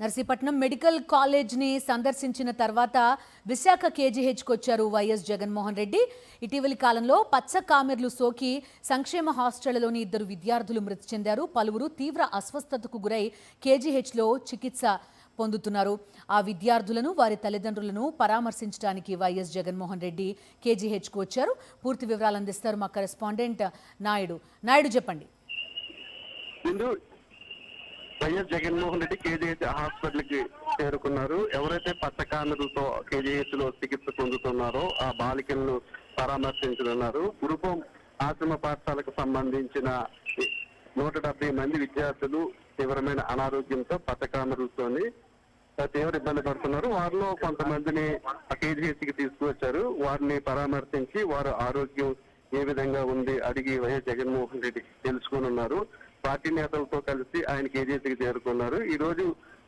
Narsipatnam medical కాలేజ్ని సందర్శించిన తర్వాత విశాఖ కేజీహెచ్కి వచ్చారు వైఎస్ జగన్మోహన్ రెడ్డి. ఇటీవలి కాలంలో పచ్చ కామెర్లు సోకి సంక్షేమ హాస్టళ్లలోని 2 విద్యార్థులు మృతి చెందారు. పలువురు తీవ్ర అస్వస్థతకు గురై కేజీహెచ్లో చికిత్స పొందుతున్నారు. ఆ విద్యార్థులను వారి తల్లిదండ్రులను పరామర్శించడానికి వైఎస్ జగన్మోహన్ రెడ్డి కేజీహెచ్కు వచ్చారు. పూర్తి వివరాలు అందిస్తారు మా కరెస్పాండెంట్ నాయుడు చెప్పండి. YS Jaganmohan Reddy KGH hospital కి చేరుకున్నారు. ఎవరైతే పచ్చకామెరులతో కేజీహెచ్ లో చికిత్స పొందుతున్నారో ఆ బాలికలను పరామర్శించనున్నారు. గురుపం ఆశ్రమ పాఠశాలకు సంబంధించిన 170 మంది విద్యార్థులు తీవ్రమైన అనారోగ్యంతో పచ్చకామెరులతోని తీవ్ర ఇబ్బంది పడుతున్నారు. వారిలో కొంతమందిని కేజీహెచ్ కి తీసుకువచ్చారు. వారిని పరామర్శించి వారి ఆరోగ్యం ఏ విధంగా ఉంది అడిగి వైఎస్ జగన్మోహన్ రెడ్డి తెలుసుకోనున్నారు. పార్టీ నేతలతో కలిసి ఆయన కేజీహెచ్కి చేరుకున్నారు. ఈ రోజు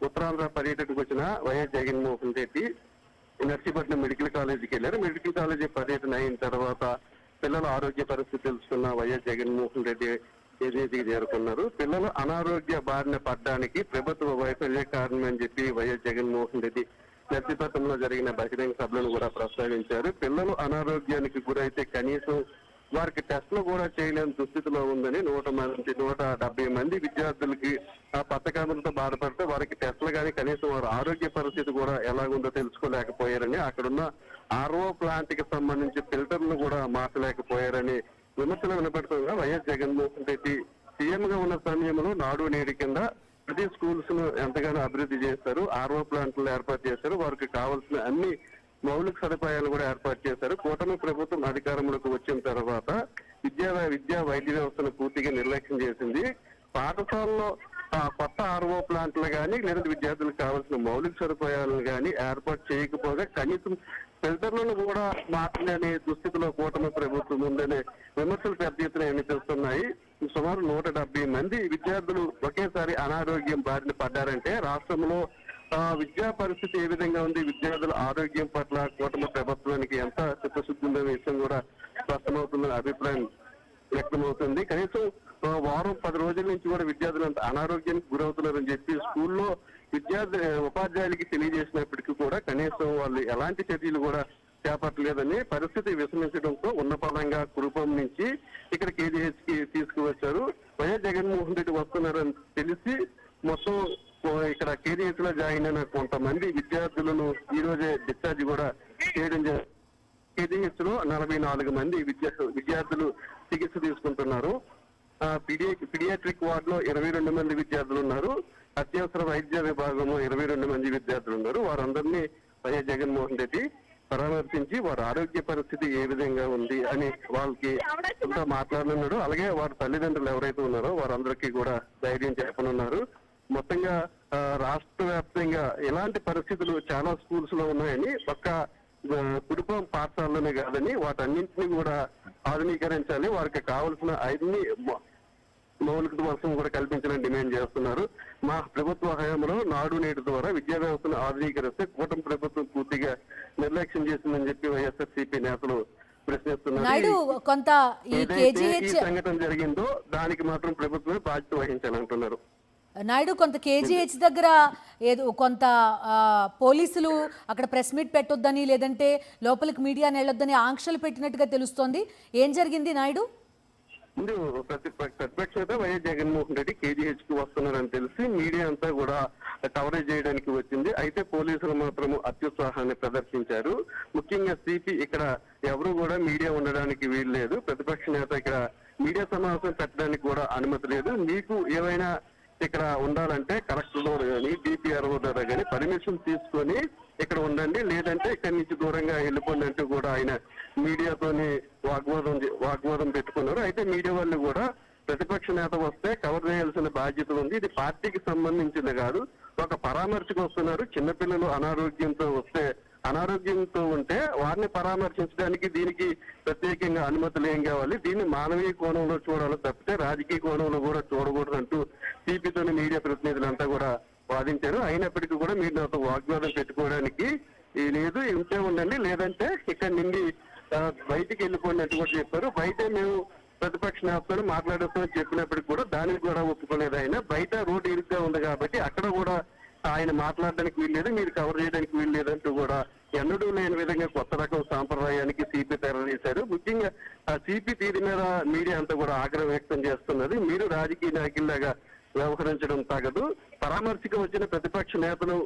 ఉత్తరాంధ్ర పర్యటనకు వచ్చిన వైఎస్ జగన్మోహన్ రెడ్డి నర్సీపట్నం మెడికల్ కాలేజీకి వెళ్లారు. మెడికల్ కాలేజీ పర్యటన అయిన తర్వాత పిల్లల ఆరోగ్య పరిస్థితి తెలుసుకున్న వైఎస్ జగన్మోహన్ రెడ్డి కేజీహెచ్కి చేరుకున్నారు. పిల్లలు అనారోగ్య బారిన పడడానికి ప్రభుత్వ వైఫల్య కారణం అని చెప్పి వైఎస్ జగన్మోహన్ రెడ్డి నర్సీపట్నంలో జరిగిన బహిరంగ సభలను కూడా ప్రస్తావించారు. పిల్లలు అనారోగ్యానికి గురైతే కనీసం వారికి టెస్టులు కూడా చేయలేని దుస్థితిలో ఉందని 170 మంది విద్యార్థులకి ఆ పథకాలతో బాధపడితే వారికి టెస్టులు కానీ కనీసం వారి ఆరోగ్య పరిస్థితి కూడా ఎలాగుందో తెలుసుకోలేకపోయారని, అక్కడున్న ఆర్ఓ ప్లాంట్ కి సంబంధించి ఫిల్టర్లు కూడా మార్చలేకపోయారని విమర్శలు వినపడుతుండగా వైఎస్ జగన్మోహన్ రెడ్డి సీఎం గా ఉన్న సమయంలో నాడు నేడు కింద ప్రతి స్కూల్స్ ను ఎంతగానో అభివృద్ధి చేశారు. ఆర్ఓ ప్లాంట్లు ఏర్పాటు చేశారు. వారికి కావాల్సిన అన్ని మౌలిక సదుపాయాలు కూడా ఏర్పాటు చేశారు. కూటమి ప్రభుత్వం అధికారంలోకి వచ్చిన తర్వాత విద్యా వైద్య వ్యవస్థను పూర్తిగా నిర్లక్ష్యం చేసింది. పాఠశాలలో కొత్త ఆర్ఓ ప్లాంట్లు కానీ లేదా విద్యార్థులకు కావాల్సిన మౌలిక సదుపాయాలను కానీ ఏర్పాటు చేయకపోగా కనీసం ఫిల్టర్లను కూడా మార్చలేని దుస్థితిలో కూటమి ప్రభుత్వం ఉందనే విమర్శలు పెద్ద ఎత్తున వినిపిస్తున్నాయి. సుమారు 170 మంది విద్యార్థులు ఒకేసారి అనారోగ్యం బారిన పడ్డారంటే రాష్ట్రంలో విద్యా పరిస్థితి ఏ విధంగా ఉంది, విద్యార్థుల ఆరోగ్యం పట్ల కూటమి ప్రభుత్వానికి ఎంత చిత్తశుద్ధి ఉందనే విషయం కూడా స్పష్టమవుతుందనే అభిప్రాయం వ్యక్తమవుతుంది. కనీసం వారం 10 రోజుల నుంచి కూడా విద్యార్థులు అంత అనారోగ్యానికి గురవుతున్నారని చెప్పి స్కూల్లో ఉపాధ్యాయులకి తెలియజేసినప్పటికీ కూడా కనీసం వాళ్ళు ఎలాంటి చర్యలు కూడా చేపట్టలేదని పరిస్థితి విషమించడంతో ఉన్నపరంగా కురుపం నుంచి ఇక్కడ కేజీహెచ్ కి తీసుకువచ్చారు. వైఎస్ జగన్మోహన్ రెడ్డి వస్తున్నారని తెలిసి మొత్తం ఇక్కడ కేజీహెచ్ లో జాయిన్ అయిన కొంతమంది విద్యార్థులను ఈ రోజే డిశ్చార్జ్ కూడా చేయడం జరిగింది. కేజీహెచ్ లో 44 మంది విద్యార్థులు చికిత్స తీసుకుంటున్నారు. పీడియాట్రిక్ వార్డ్ లో 22 మంది విద్యార్థులు ఉన్నారు. అత్యవసర వైద్య విభాగంలో 22 మంది విద్యార్థులు ఉన్నారు. వారందరినీ వైఎస్ జగన్మోహన్ రెడ్డి పరామర్శించి వారి ఆరోగ్య పరిస్థితి ఏ విధంగా ఉంది అని వాళ్ళకి కొంత మాట్లాడనున్నాడు. అలాగే వారి తల్లిదండ్రులు ఎవరైతే ఉన్నారో వారందరికీ కూడా ధైర్యం చెప్పనున్నారు. మొత్తంగా రాష్ట్ర వ్యాప్తంగా ఇలాంటి పరిస్థితులు చాలా స్కూల్స్ లో ఉన్నాయని, ఒక్క కుటుంబం పాఠశాలలోనే కాదని వాటన్నింటినీ కూడా ఆధునీకరించాలి, వారికి కావలసిన అన్ని మౌలిక వసతులు కూడా కల్పించాలని డిమాండ్ చేస్తున్నారు. మా ప్రభుత్వ హయాంలో నాడు నేడు ద్వారా విద్యా వ్యవస్థను ఆధునీకరిస్తే కూటమి ప్రభుత్వం పూర్తిగా నిర్లక్ష్యం చేసిందని చెప్పి వైఎస్ఆర్సీపీ నేతలు ప్రశ్నిస్తున్నారు. ఈ సంఘటన జరిగిందో దానికి మాత్రం ప్రభుత్వమే బాధ్యత వహించాలంటున్నారు. నాయుడు, కొంత కేజీహెచ్ దగ్గర ఏదో కొంత పోలీసులు అక్కడ ప్రెస్ మీట్ పెట్టొద్దని లేదంటే లోపలికి మీడియాని వెళ్ళొద్దని ఆంక్షలు పెట్టినట్టుగా తెలుస్తోంది. ఏం జరిగింది నాయుడు? ప్రతిపక్ష నేత వైఎస్ జగన్మోహన్ రెడ్డి కేజీహెచ్ కి వస్తున్నారని తెలిసి మీడియా అంతా కూడా కవరేజ్ చేయడానికి వచ్చింది. అయితే పోలీసులు మాత్రం అత్యుత్సాహాన్ని ప్రదర్శించారు. ముఖ్యంగా సిపి ఇక్కడ ఎవరు కూడా మీడియా ఉండడానికి వీలు లేదు. ప్రతిపక్ష నేత ఇక్కడ మీడియా సమావేశం పెట్టడానికి కూడా అనుమతి లేదు. మీకు ఏమైనా ఇక్కడ ఉండాలంటే కలెక్టర్ ద్వారా కానీ డిపిఆర్ఓ ద్వారా కానీ పర్మిషన్ తీసుకొని ఇక్కడ ఉండండి, లేదంటే ఇక్కడి నుంచి దూరంగా వెళ్ళిపోండి అంటూ కూడా ఆయన మీడియాతోని వాగ్వాదం పెట్టుకున్నారు. అయితే మీడియా వాళ్ళు కూడా ప్రతిపక్ష నేత వస్తే కవర్ చేయాల్సిన బాధ్యత ఉంది, ఇది పార్టీకి సంబంధించింది కాదు, ఒక పరామర్శకు వస్తున్నారు, చిన్నపిల్లలు అనారోగ్యంతో ఉంటే వారిని పరామర్శించడానికి దీనికి ప్రత్యేకంగా అనుమతులు ఏం కావాలి, దీన్ని మానవీయ కోణంలో చూడాలి తప్పితే రాజకీయ కోణంలో కూడా చూడకూడదు అంటూ సిపితోని మీడియా ప్రతినిధులంతా కూడా వాదించారు. అయినప్పటికీ కూడా మీరు నాతో వాగ్వాదం పెట్టుకోవడానికి లేదు, ఇంతే ఉండండి, లేదంటే ఇక్కడ నుండి బయటికి వెళ్ళిపోండి అంటూ కూడా చెప్పారు. బయట మేము ప్రతిపక్ష నేతలు మాట్లాడుతూ చెప్పినప్పటికీ కూడా దానికి కూడా ఒప్పుకోలేదు. ఆయన బయట రోడ్డు ఇరుగ్గా ఉంది కాబట్టి అక్కడ కూడా ఆయన మాట్లాడడానికి వీల్లేదు, మీరు కవర్ చేయడానికి వీల్లేదంటూ కూడా ఎన్నడూ లేని విధంగా కొత్త రకం సాంప్రదాయానికి సిపి తెరవేశారు. ముఖ్యంగా ఆ సిపి తీరు మీద మీడియా అంతా కూడా ఆగ్రహం వ్యక్తం చేస్తున్నది. మీరు రాజకీయ నాయకుల్లాగా వ్యవహరించడం తగదు. పరామర్శకు వచ్చిన ప్రతిపక్ష నేతలు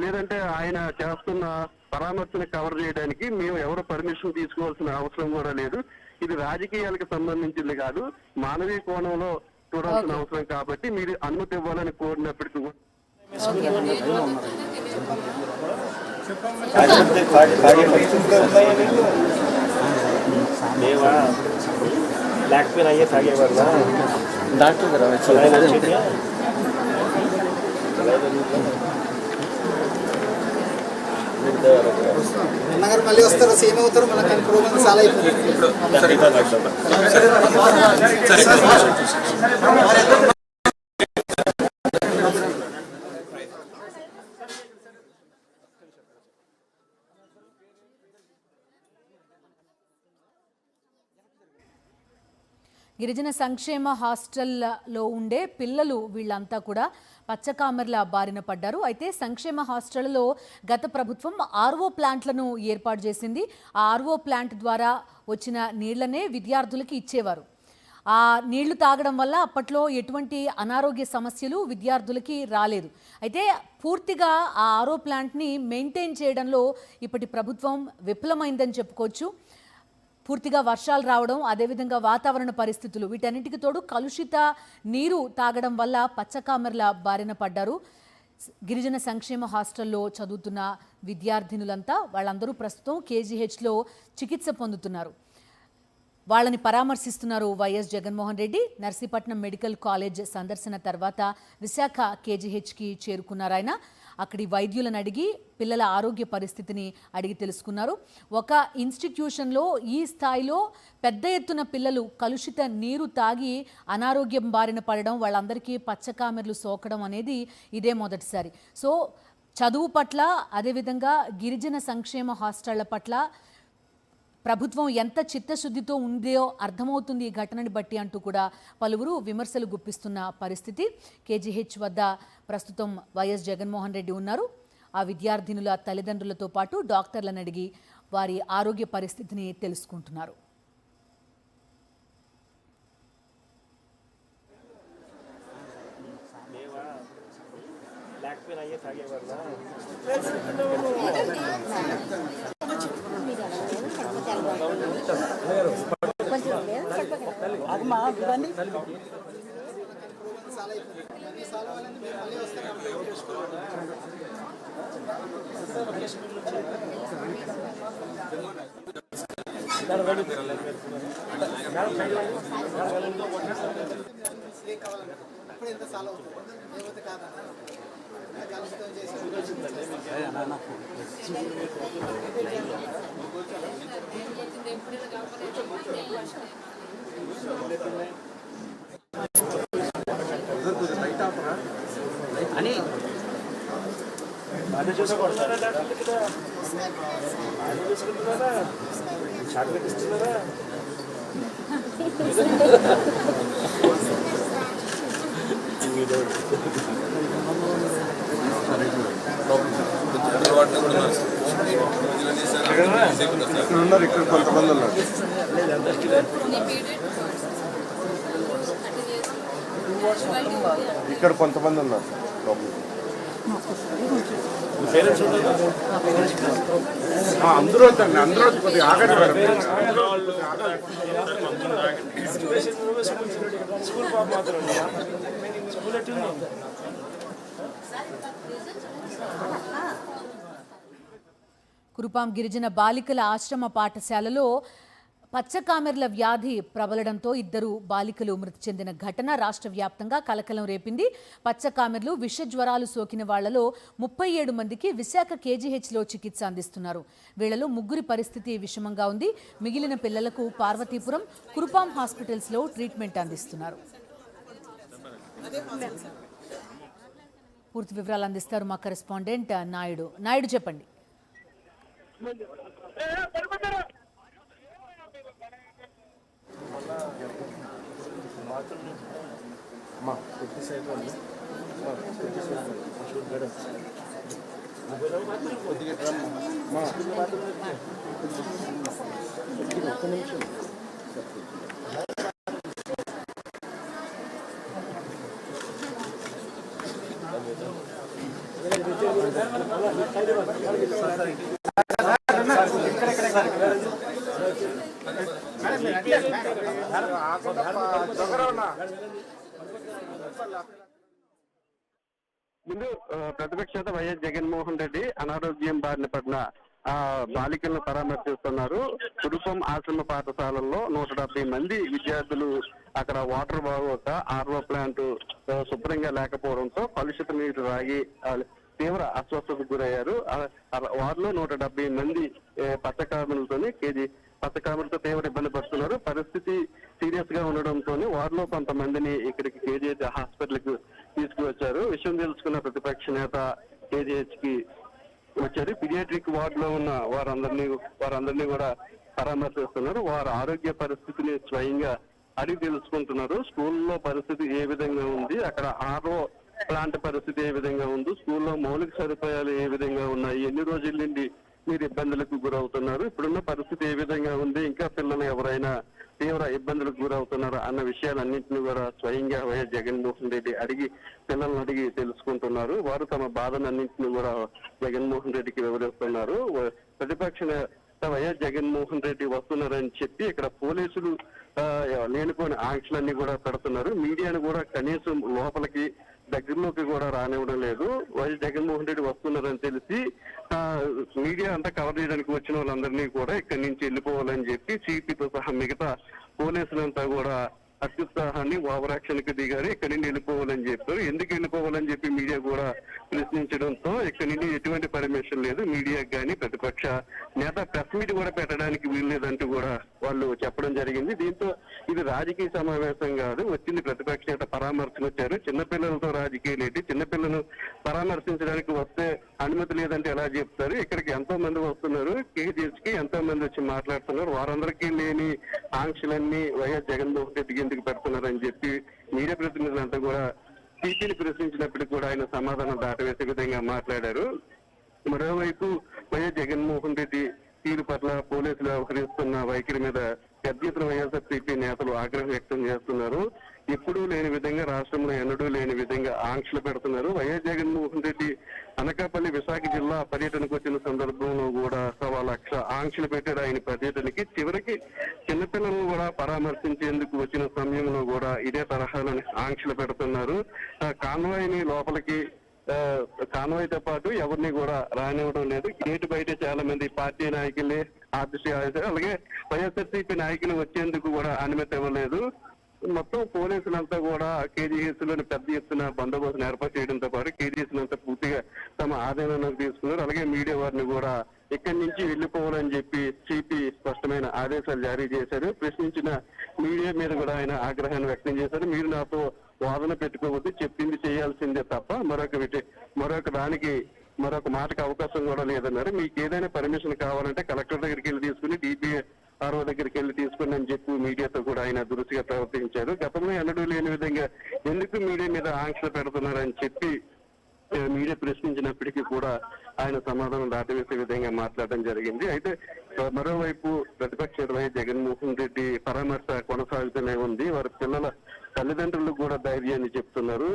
లేదంటే ఆయన చేస్తున్న పరామర్శను కవర్ చేయడానికి మేము ఎవరు పర్మిషన్ తీసుకోవాల్సిన అవసరం కూడా లేదు. ఇది రాజకీయాలకు సంబంధించింది కాదు, మానవీయ కోణంలో చూడాల్సిన అవసరం కాబట్టి మీరు అనుమతి ఇవ్వాలని కోరినప్పటికీ కూడా లేకపోయినా అయ్యే తాగేవారు డాక్టర్ గారు నగర్ మళ్ళీ వస్తారు, సేమ్ అవుతారు, మన ప్రోగ్రామ్ చాలా అయిపోతుంది. గిరిజన సంక్షేమ హాస్టల్లో ఉండే పిల్లలు వీళ్ళంతా కూడా పచ్చకామెర్ల బారిన పడ్డారు. అయితే సంక్షేమ హాస్టల్లో గత ప్రభుత్వం ఆర్ఓ ప్లాంట్లను ఏర్పాటు చేసింది. ఆ ఆర్ఓ ప్లాంట్ ద్వారా వచ్చిన నీళ్లనే విద్యార్థులకి ఇచ్చేవారు. ఆ నీళ్లు తాగడం వల్ల అప్పట్లో ఎటువంటి అనారోగ్య సమస్యలు విద్యార్థులకి రాలేదు. అయితే పూర్తిగా ఆ ఆర్ఓ ప్లాంట్ని మెయింటైన్ చేయడంలో ఇప్పటి ప్రభుత్వం విఫలమైందని చెప్పుకోవచ్చు. పూర్తిగా వర్షాలు రావడం, అదేవిధంగా వాతావరణ పరిస్థితులు, వీటన్నిటికి తోడు కలుషిత నీరు తాగడం వల్ల పచ్చకామెర్ల బారిన పడ్డారు. గిరిజన సంక్షేమ హాస్టల్లో చదువుతున్న విద్యార్థినులంతా వాళ్ళందరూ ప్రస్తుతం కేజీహెచ్లో చికిత్స పొందుతున్నారు. వాళ్ళని పరామర్శిస్తున్నారు వైఎస్ జగన్మోహన్ రెడ్డి. నర్సీపట్నం మెడికల్ కాలేజ్ సందర్శన తర్వాత విశాఖ కేజీహెచ్కి చేరుకున్నారు ఆయన. అక్కడి వైద్యులను అడిగి పిల్లల ఆరోగ్య పరిస్థితిని అడిగి తెలుసుకున్నారు. ఒక ఇన్స్టిట్యూషన్లో ఈ స్థాయిలో పెద్ద ఎత్తున పిల్లలు కలుషిత నీరు తాగి అనారోగ్యం బారిన పడడం, వాళ్ళందరికీ పచ్చకామెర్లు సోకడం అనేది ఇదే మొదటిసారి. సో చదువు పట్ల, అదేవిధంగా గిరిజన సంక్షేమ హాస్టళ్ల పట్ల ప్రభుత్వం ఎంత చిత్తశుద్ధితో ఉందో అర్థమవుతుంది ఈ ఘటనని బట్టి అంటూ కూడా పలువురు విమర్శలు గుప్పిస్తున్న పరిస్థితి. కేజీహెచ్ వద్ద ప్రస్తుతం వైఎస్ జగన్మోహన్ రెడ్డి ఉన్నారు. ఆ విద్యార్థినుల తల్లిదండ్రులతో పాటు డాక్టర్లను అడిగి వారి ఆరోగ్య పరిస్థితిని తెలుసుకుంటున్నారు. లేకపోయినా అయ్యే తాగేవారు ఇప్పుడు ఎంత సాల్వ్ అవుతుంది, లేకపోతే కాదా కలుషితం చేసి అని బాగా చూసుకుంటున్నారా, చాక్లెట్ ఇస్తున్నారా? ఇక్కడ కొంతమంది ఉన్నారు. ఇక్కడ కొంతమంది ఉన్నారు. అందరూ వద్దండి, అందరూ కొద్దిగా ఆగండి. స్కూల్ పాప మాత్రం స్కూల్ ఎట్టుంది? కురుపాం గిరిజన బాలికల ఆశ్రమ పాఠశాలలో పచ్చకామెర్ల వ్యాధి ప్రబలడంతో ఇద్దరు బాలికలు మృతి చెందిన ఘటన రాష్ట్ర వ్యాప్తంగా కలకలం రేపింది. పచ్చకామెర్లు విష జ్వరాలు సోకిన వాళ్లలో 37 మందికి విశాఖ కేజీహెచ్లో చికిత్స అందిస్తున్నారు. వీళ్లలో 3 పరిస్థితి విషమంగా ఉంది. మిగిలిన పిల్లలకు పార్వతీపురం, కురుపాం హాస్పిటల్స్లో ట్రీట్మెంట్ అందిస్తున్నారు. పూర్తి వివరాలు అందిస్తారు మా కరెస్పాండెంట్ నాయుడు. నాయుడు చెప్పండి. అమ్మా ముందు ప్రతిపక్ష నేత వైఎస్ జగన్మోహన్ రెడ్డి అనారోగ్యం బారిన పడిన బాలికలను పరామర్శిస్తున్నారు. కుటుంబం ఆశ్రమ పాఠశాలల్లో 170 మంది విద్యార్థులు అక్కడ వాటర్ బాగోక ఆర్ఓ ప్లాంట్ శుభ్రంగా లేకపోవడంతో కలుషిత నీరు తాగి తీవ్ర అస్వస్థతకు గురయ్యారు. వారిలో 170 మంది పచ్చకామెలతోని పచ్చకామెలతో తీవ్ర ఇబ్బంది పడుతున్నారు. పరిస్థితి సీరియస్ గా ఉండడంతో వారిలో కొంతమందిని ఇక్కడికి కేజీహెచ్ హాస్పిటల్ కు తీసుకువచ్చారు. విషయం తెలుసుకున్న ప్రతిపక్ష నేత కేజీహెచ్ కి వచ్చారు. పీడియాట్రిక్ వార్డ్ లో ఉన్న వారందరినీ కూడా పరామర్శిస్తున్నారు. వారి ఆరోగ్య పరిస్థితిని స్వయంగా అడిగి తెలుసుకుంటున్నారు. స్కూల్లో పరిస్థితి ఏ విధంగా ఉంది, అక్కడ ఆర్ఓ ప్లాంట్ పరిస్థితి ఏ విధంగా ఉంది, స్కూల్లో మౌలిక సదుపాయాలు ఏ విధంగా ఉన్నాయి, ఎన్ని రోజుల నుండి మీరు ఇబ్బందులకు గురవుతున్నారు, ఇప్పుడున్న పరిస్థితి ఏ విధంగా ఉంది, ఇంకా పిల్లలు ఎవరైనా తీవ్ర ఇబ్బందులకు గురవుతున్నారు అన్న విషయాలన్నింటినీ కూడా స్వయంగా వైఎస్ జగన్మోహన్ రెడ్డి పిల్లలను అడిగి తెలుసుకుంటున్నారు. వారు తమ బాధలన్నింటినీ కూడా జగన్మోహన్ రెడ్డికి వివరిస్తున్నారు. ప్రతిపక్ష నేత వైఎస్ జగన్మోహన్ రెడ్డి వస్తున్నారని చెప్పి ఇక్కడ పోలీసులు లేనిపోయిన ఆంక్షలన్నీ కూడా పెడుతున్నారు. మీడియాను కూడా కనీసం లోపలికి దగ్గరలోకి కూడా రానివ్వడం లేదు. వైఎస్ జగన్మోహన్ రెడ్డి వస్తున్నారని తెలిసి మీడియా అంతా కవర్ చేయడానికి వచ్చిన వాళ్ళందరినీ కూడా ఇక్కడి నుంచి వెళ్ళిపోవాలని చెప్పి సిపితో సహా మిగతా పోలీసులంతా కూడా అత్యుత్సాహాన్ని ఓవరాక్షన్ కి దిగారు. ఇక్కడి నుండి వెళ్ళిపోవాలని చెప్పారు. ఎందుకు వెళ్ళిపోవాలని చెప్పి మీడియా కూడా ప్రశ్నించడంతో ఇక్కడి నుండి ఎటువంటి పర్మిషన్ లేదు, మీడియాకి కానీ ప్రతిపక్ష నేత ప్రెస్ మీట్ కూడా పెట్టడానికి వీల్లేదంటూ కూడా వాళ్ళు చెప్పడం జరిగింది. దీంతో ఇది రాజకీయ సమావేశం కాదు, వచ్చింది ప్రతిపక్ష నేత పరామర్శకు వచ్చారు. చిన్నపిల్లలతో రాజకీయాలు ఏంటి, చిన్నపిల్లలను పరామర్శించడానికి వస్తే అనుమతి లేదంటే ఎలా చెప్తారు? ఇక్కడికి ఎంతో మంది వస్తున్నారు, కేజీహెచ్ కి ఎంతో మంది వచ్చి మాట్లాడుతున్నారు. వారందరికీ లేని ఆంక్షలన్నీ వైఎస్ జగన్మోహన్ రెడ్డికి ఎందుకు పెడుతున్నారని చెప్పి మీడియా ప్రతినిధులంతా కూడా సిపిని ప్రశ్నించినప్పటికీ కూడా ఆయన సమాధానం దాటవేసే విధంగా మాట్లాడారు. మరోవైపు వైఎస్ జగన్మోహన్ రెడ్డి తీరు పట్ల పోలీసులు వ్యవహరిస్తున్న వైఖరి మీద పెద్ద ఎత్తున వైఎస్ఆర్సీపీ నేతలు ఆగ్రహం వ్యక్తం చేస్తున్నారు. ఎప్పుడూ లేని విధంగా, రాష్ట్రంలో ఎన్నడూ లేని విధంగా ఆంక్షలు పెడుతున్నారు. వైఎస్ జగన్మోహన్ రెడ్డి అనకాపల్లి విశాఖ జిల్లా పర్యటనకు వచ్చిన సందర్భంలో కూడా 1,00,000 ఆంక్షలు పెట్టారు ఆయన పర్యటనకి. చివరికి చిన్నపిల్లలను కూడా పరామర్శించేందుకు వచ్చిన సమయంలో కూడా ఇదే తరహాలోని ఆంక్షలు పెడుతున్నారు. కాన్వాయ్ని లోపలికి కాన్వాయ్తో పాటు ఎవరిని కూడా రానివ్వడం లేదు. గేటు బయట చాలా మంది పార్టీ నాయకుల్ని, ఆర్టీసీ అలాగే వైఎస్ఆర్సీపీ నాయకులు వచ్చేందుకు కూడా అనుమతి ఇవ్వలేదు. మొత్తం పోలీసులంతా కూడా కేజీహెచ్ లోని పెద్ద ఎత్తున బందోబస్తును ఏర్పాటు చేయడంతో పాటు కేజీహెచ్ అంతా పూర్తిగా తమ ఆధీనంలోకి తీసుకున్నారు. అలాగే మీడియా వారిని కూడా ఇక్కడి నుంచి వెళ్లిపోవాలని చెప్పి సిపి స్పష్టమైన ఆదేశాలు జారీ చేశారు. ప్రశ్నించిన మీడియా మీద కూడా ఆయన ఆగ్రహాన్ని వ్యక్తం చేశారు. మీరు నాతో వాదన పెట్టుకోవద్దు, చెప్పింది చేయాల్సిందే తప్ప మరొక మాటకు అవకాశం కూడా లేదన్నారు. మీకు ఏదైనా పర్మిషన్ కావాలంటే కలెక్టర్ దగ్గరికి వెళ్ళి తీసుకుని, డిపిఆర్ఓ దగ్గరికి వెళ్ళి తీసుకుని అని చెప్పి మీడియాతో కూడా ఆయన దురుసుగా ప్రవర్తించారు. గతంలో ఎన్నడూ లేని విధంగా ఎందుకు మీడియా మీద ఆంక్షలు పెడుతున్నారని చెప్పి మీడియా ప్రశ్నించినప్పటికీ కూడా ఆయన సమాధానం దాటవేసే విధంగా మాట్లాడడం జరిగింది. అయితే మరోవైపు ప్రతిపక్ష నేత జగన్మోహన్ రెడ్డి పరామర్శ కొనసాగుతూనే ఉంది. వారి పిల్లల తల్లిదండ్రులు కూడా ధైర్యాన్ని చెప్తున్నారు.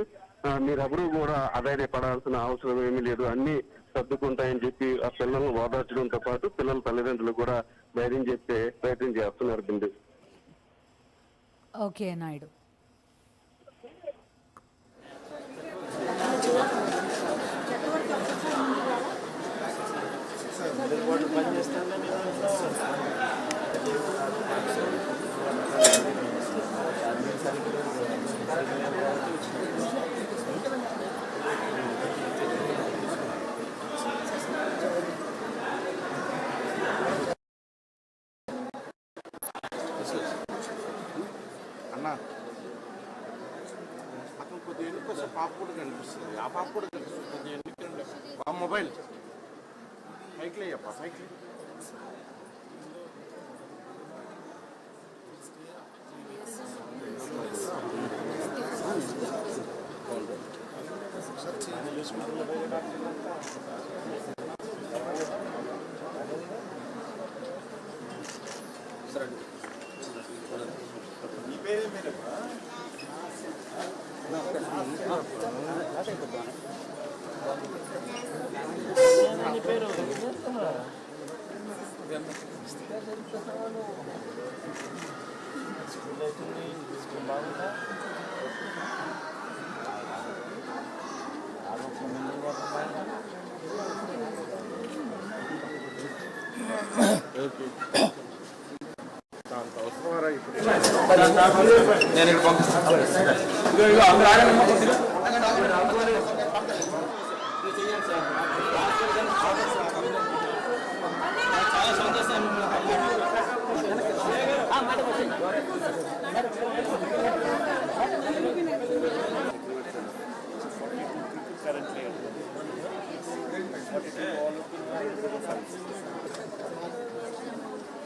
మీరెవరూ కూడా అధైర్యపడాల్సిన అవసరం ఏమీ లేదు, అన్ని సర్దుకుంటాయని చెప్పి ఆ పిల్లలను ఓదార్చడంతో పాటు పిల్లల తల్లిదండ్రులు కూడా ధైర్యం చెప్పే ప్రయత్నం చేస్తున్నారు. బిందు. ఓకే నాయుడు. అన్నా అతను కొద్దిగా ఎన్నికోసం పాప కూడా కనిపిస్తుంది, ఆ పాప కూడా కనిపిస్తుంది. కొద్దిగా ఎన్నికండి ఆ మొబైల్ పైకి అప్ప పైకి దాంతో అవసరమారా ఇప్పుడు నేను ఇక్కడ పంపిస్తాను.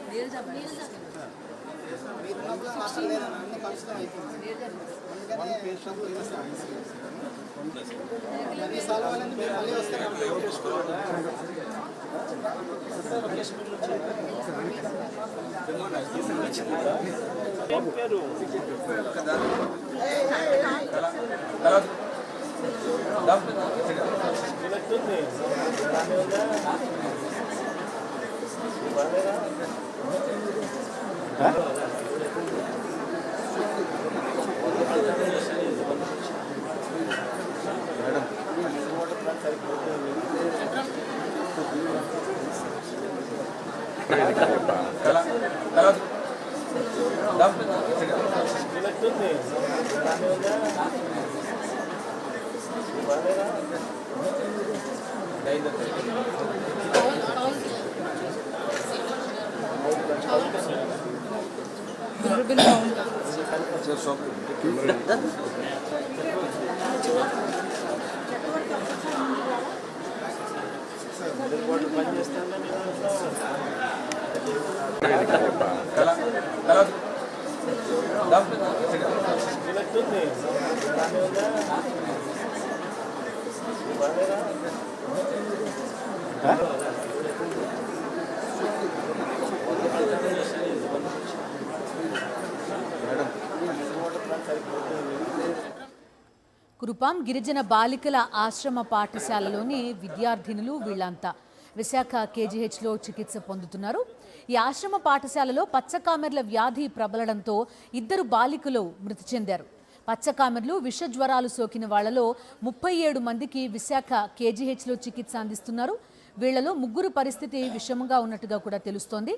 మీరు ఉన్నప్పుడు మాత్రం లేదన్న అన్ని కలుషితం అయిపోయింది. అందుకని మళ్ళీ సాల్వ్ అవ్వాలని మీరు మళ్ళీ వస్తే కురుపాం గిరిజన బాలికల ఆశ్రమ పాఠశాలలోని విద్యార్థినులు వీళ్ళంతా విశాఖ కేజీహెచ్లో చికిత్స పొందుతున్నారు. ఈ ఆశ్రమ పాఠశాలలో పచ్చకామెర్ల వ్యాధి ప్రబలడంతో 2 బాలికలు మృతి చెందారు. పచ్చకామెర్లు విష జ్వరాలు సోకిన వాళ్లలో 37 మందికి విశాఖ కేజీహెచ్లో చికిత్స అందిస్తున్నారు. వీళ్లలో 3 పరిస్థితి విషమంగా ఉన్నట్టుగా కూడా తెలుస్తోంది.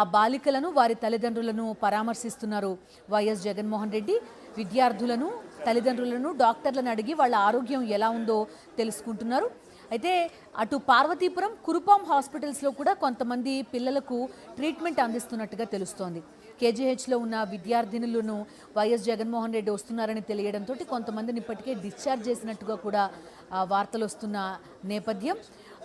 ఆ బాలికలను వారి తల్లిదండ్రులను పరామర్శిస్తున్నారు వైఎస్ జగన్మోహన్ రెడ్డి. విద్యార్థులను తల్లిదండ్రులను డాక్టర్లను అడిగి వాళ్ళ ఆరోగ్యం ఎలా ఉందో తెలుసుకుంటున్నారు. అయితే అటు పార్వతీపురం కురుపాం హాస్పిటల్స్లో కూడా కొంతమంది పిల్లలకు ట్రీట్మెంట్ అందిస్తున్నట్టుగా తెలుస్తోంది. కేజీహెచ్లో ఉన్న విద్యార్థినులను వైఎస్ జగన్మోహన్ రెడ్డి వస్తున్నారని తెలియడంతో కొంతమందిని ఇప్పటికే డిశ్చార్జ్ చేసినట్టుగా కూడా వార్తలు వస్తున్న నేపథ్యం.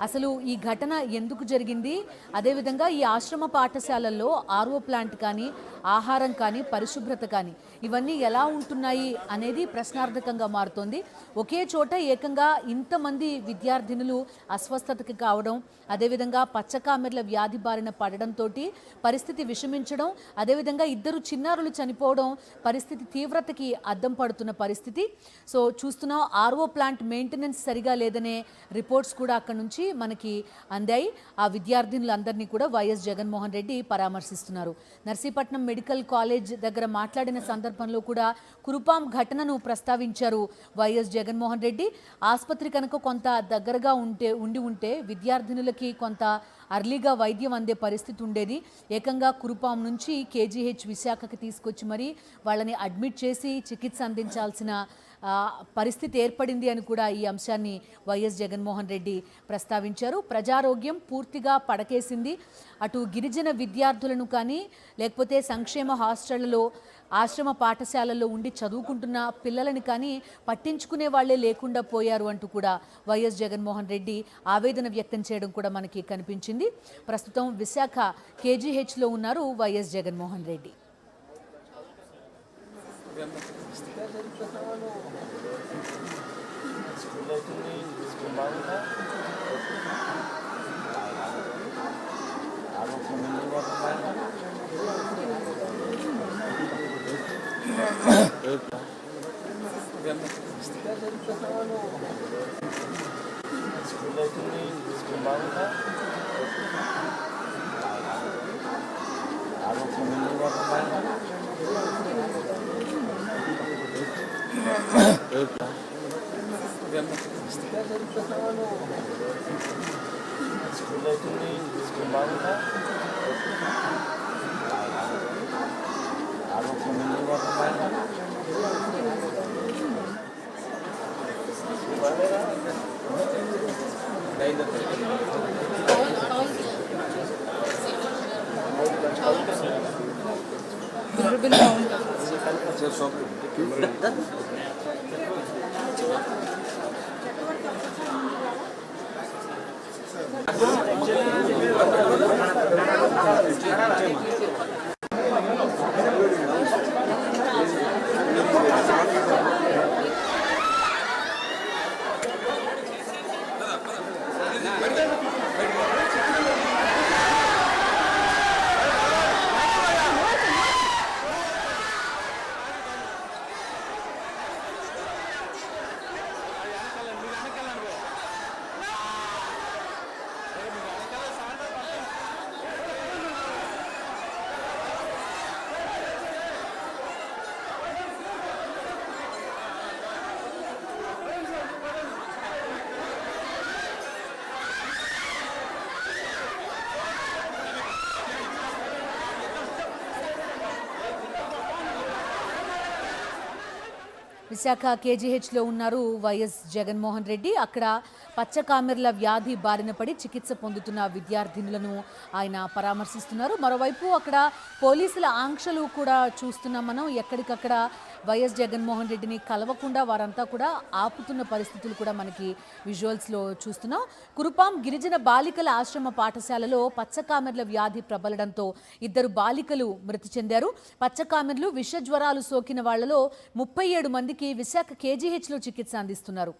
అసలు ఈ ఘటన ఎందుకు జరిగింది, అదేవిధంగా ఈ ఆశ్రమ పాఠశాలల్లో ఆర్ఓ ప్లాంట్ కానీ ఆహారం కానీ పరిశుభ్రత కానీ ఇవన్నీ ఎలా ఉంటున్నాయి అనేది ప్రశ్నార్థకంగా మారుతోంది. ఒకే చోట ఏకంగా ఇంతమంది విద్యార్థినులు అస్వస్థతకి కావడం, అదేవిధంగా పచ్చకామెర్ల వ్యాధి బారిన పడడంతో పరిస్థితి విషమించడం, అదేవిధంగా 2 చిన్నారులు చనిపోవడం పరిస్థితి తీవ్రతకి అద్దం పడుతున్న పరిస్థితి. సో చూస్తున్నాం, ఆర్ఓ ప్లాంట్ మెయింటెనెన్స్ సరిగా లేదనే రిపోర్ట్స్ కూడా అక్కడి నుంచి మనకి అందాయి. ఆ విద్యార్థినులందరినీ కూడా వైఎస్ జగన్మోహన్ రెడ్డి పరామర్శిస్తున్నారు. నర్సీపట్నం మెడికల్ కాలేజ్ దగ్గర మాట్లాడిన సందర్భంలో కూడా కురుపాం ఘటనను ప్రస్తావించారు వైఎస్ జగన్మోహన్ రెడ్డి. ఆసుపత్రి కనుక కొంత దగ్గరగా ఉండి ఉంటే విద్యార్థినులకి కొంత అర్లీగా వైద్యం అందే పరిస్థితి ఉండేది. ఏకంగా కురుపాం నుంచి కేజీహెచ్ విశాఖకి తీసుకొచ్చి మరి వాళ్ళని అడ్మిట్ చేసి చికిత్స అందించాల్సిన పరిస్థితి ఏర్పడింది అని కూడా ఈ అంశాన్ని వైఎస్ జగన్మోహన్ రెడ్డి ప్రస్తావించారు. ప్రజారోగ్యం పూర్తిగా పడకేసింది. అటు గిరిజన విద్యార్థులను కానీ లేకపోతే సంక్షేమ హాస్టళ్లలో ఆశ్రమ పాఠశాలల్లో ఉండి చదువుకుంటున్న పిల్లలని కానీ పట్టించుకునే వాళ్లే లేకుండా పోయారు అంటూ కూడా వైఎస్ జగన్మోహన్ రెడ్డి ఆవేదన వ్యక్తం చేయడం కూడా మనకి కనిపించింది. ప్రస్తుతం విశాఖ కేజీహెచ్లో ఉన్నారు వైఎస్ జగన్మోహన్ రెడ్డి. బాగుందా స్కూల్ అవుతుంది, స్కూల్ బాగుందా? స్కూల్ అవుతుంది, స్కూల్ బాగుందా? విశాఖ కేజీహెచ్లో ఉన్నారు వైఎస్ జగన్మోహన్ రెడ్డి. అక్కడ పచ్చకామెర్ల వ్యాధి బారిన పడి చికిత్స పొందుతున్న విద్యార్థినులను ఆయన పరామర్శిస్తున్నారు. మరోవైపు అక్కడ పోలీసుల ఆంక్షలు కూడా చూస్తున్నాం మనం. ఎక్కడికక్కడ వైఎస్ జగన్మోహన్ రెడ్డిని కలవకుండా వారంతా కూడా ఆపుతున్న పరిస్థితులు కూడా మనకి విజువల్స్లో చూస్తున్నాం. కురుపాం గిరిజన బాలికల ఆశ్రమ పాఠశాలలో పచ్చకామెర్ల వ్యాధి ప్రబలడంతో 2 బాలికలు మృతి చెందారు. పచ్చకామెర్లు విష జ్వరాలు సోకిన వాళ్లలో 37 మందికి విశాఖ కేజీహెచ్లో చికిత్స అందిస్తున్నారు.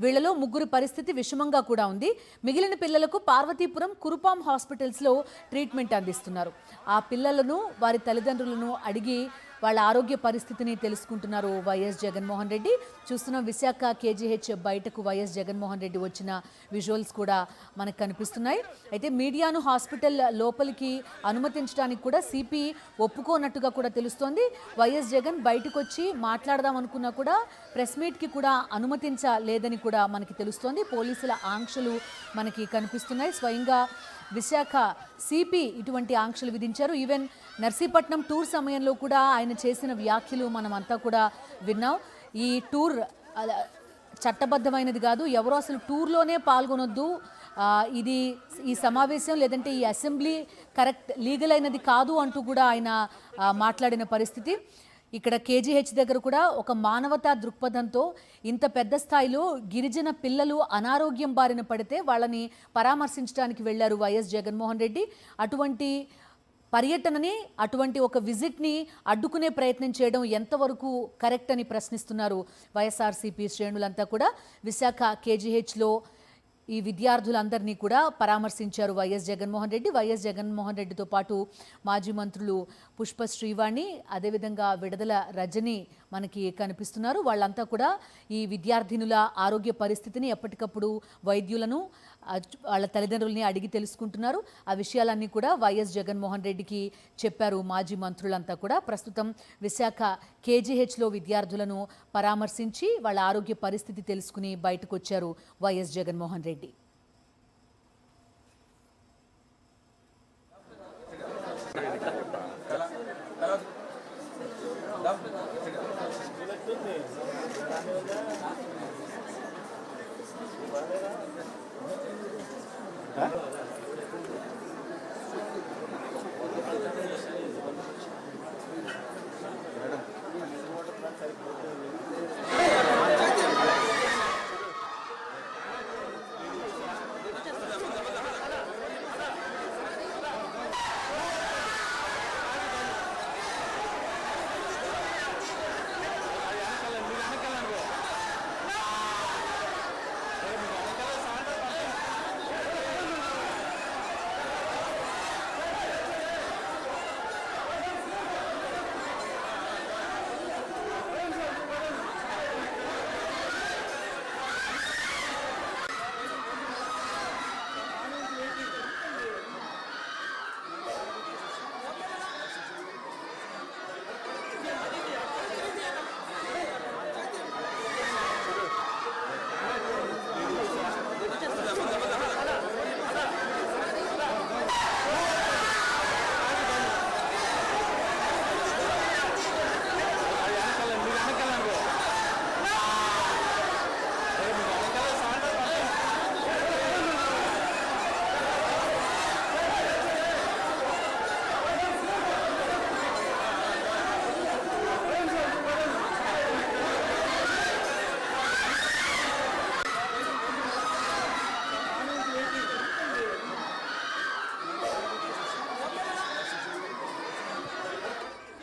వీళ్లలో 3 పరిస్థితి విషమంగా కూడా ఉంది. మిగిలిన పిల్లలకు పార్వతీపురం, కురుపాం హాస్పిటల్స్లో ట్రీట్మెంట్ అందిస్తున్నారు. ఆ పిల్లలను వారి తల్లిదండ్రులను అడిగి వాళ్ళ ఆరోగ్య పరిస్థితిని తెలుసుకుంటున్నారు వైఎస్ జగన్మోహన్ రెడ్డి. చూస్తున్నాం విశాఖ కేజీహెచ్ బయటకు వైఎస్ జగన్మోహన్ రెడ్డి వచ్చిన విజువల్స్ కూడా మనకు కనిపిస్తున్నాయి. అయితే మీడియాను హాస్పిటల్ లోపలికి అనుమతించడానికి కూడా సిపి ఒప్పుకోనట్టుగా కూడా తెలుస్తోంది. వైఎస్ జగన్ బయటకు వచ్చి మాట్లాడదాం అనుకున్నా కూడా ప్రెస్ మీట్కి కూడా అనుమతించలేదని కూడా మనకి తెలుస్తోంది. పోలీసుల ఆంక్షలు మనకి కనిపిస్తున్నాయి. స్వయంగా విశాఖ సిపి ఇటువంటి ఆంక్షలు విధించారు. ఈవెన్ నర్సీపట్నం టూర్ సమయంలో కూడా ఆయన చేసిన వ్యాఖ్యలు మనం అంతా కూడా విన్నాం. ఈ టూర్ చట్టబద్ధమైనది కాదు, ఎవరో అసలు టూర్లోనే పాల్గొనొద్దు, ఇది ఈ సమావేశం లేదంటే ఈ అసెంబ్లీ కరెక్ట్ లీగల్ అయినది కాదు అంటూ కూడా ఆయన మాట్లాడిన పరిస్థితి. ఇక్కడ కేజీహెచ్ దగ్గర కూడా ఒక మానవతా దృక్పథంతో ఇంత పెద్ద స్థాయిలో గిరిజన పిల్లలు అనారోగ్యం బారిన పడితే వాళ్ళని పరామర్శించడానికి వెళ్లారు వైఎస్ జగన్మోహన్ రెడ్డి. అటువంటి పర్యటనని, అటువంటి ఒక విజిట్ని అడ్డుకునే ప్రయత్నం చేయడం ఎంతవరకు కరెక్ట్ అని ప్రశ్నిస్తున్నారు వైఎస్ఆర్సీపీ శ్రేణులంతా కూడా. విశాఖ కేజీహెచ్లో ఈ విద్యార్థులందరినీ కూడా పరామర్శించారు వైఎస్ జగన్మోహన్ రెడ్డి. వైఎస్ జగన్మోహన్ రెడ్డితో పాటు మాజీ మంత్రులు పుష్ప శ్రీవాణి, అదేవిధంగా విడదల రజని మనకి కనిపిస్తున్నారు. వాళ్ళంతా కూడా ఈ విద్యార్థినుల ఆరోగ్య పరిస్థితిని ఎప్పటికప్పుడు వైద్యులను, వాళ్ళ తల్లిదండ్రులని అడిగి తెలుసుకుంటున్నారు. ఆ విషయాలన్నీ కూడా వైఎస్ జగన్మోహన్ రెడ్డికి చెప్పారు మాజీ మంత్రులంతా కూడా. ప్రస్తుతం విశాఖ కేజీహెచ్లో విద్యార్థులను పరామర్శించి వాళ్ళ ఆరోగ్య పరిస్థితి తెలుసుకుని బయటకు వచ్చారు వైఎస్ జగన్మోహన్ రెడ్డి. Huh?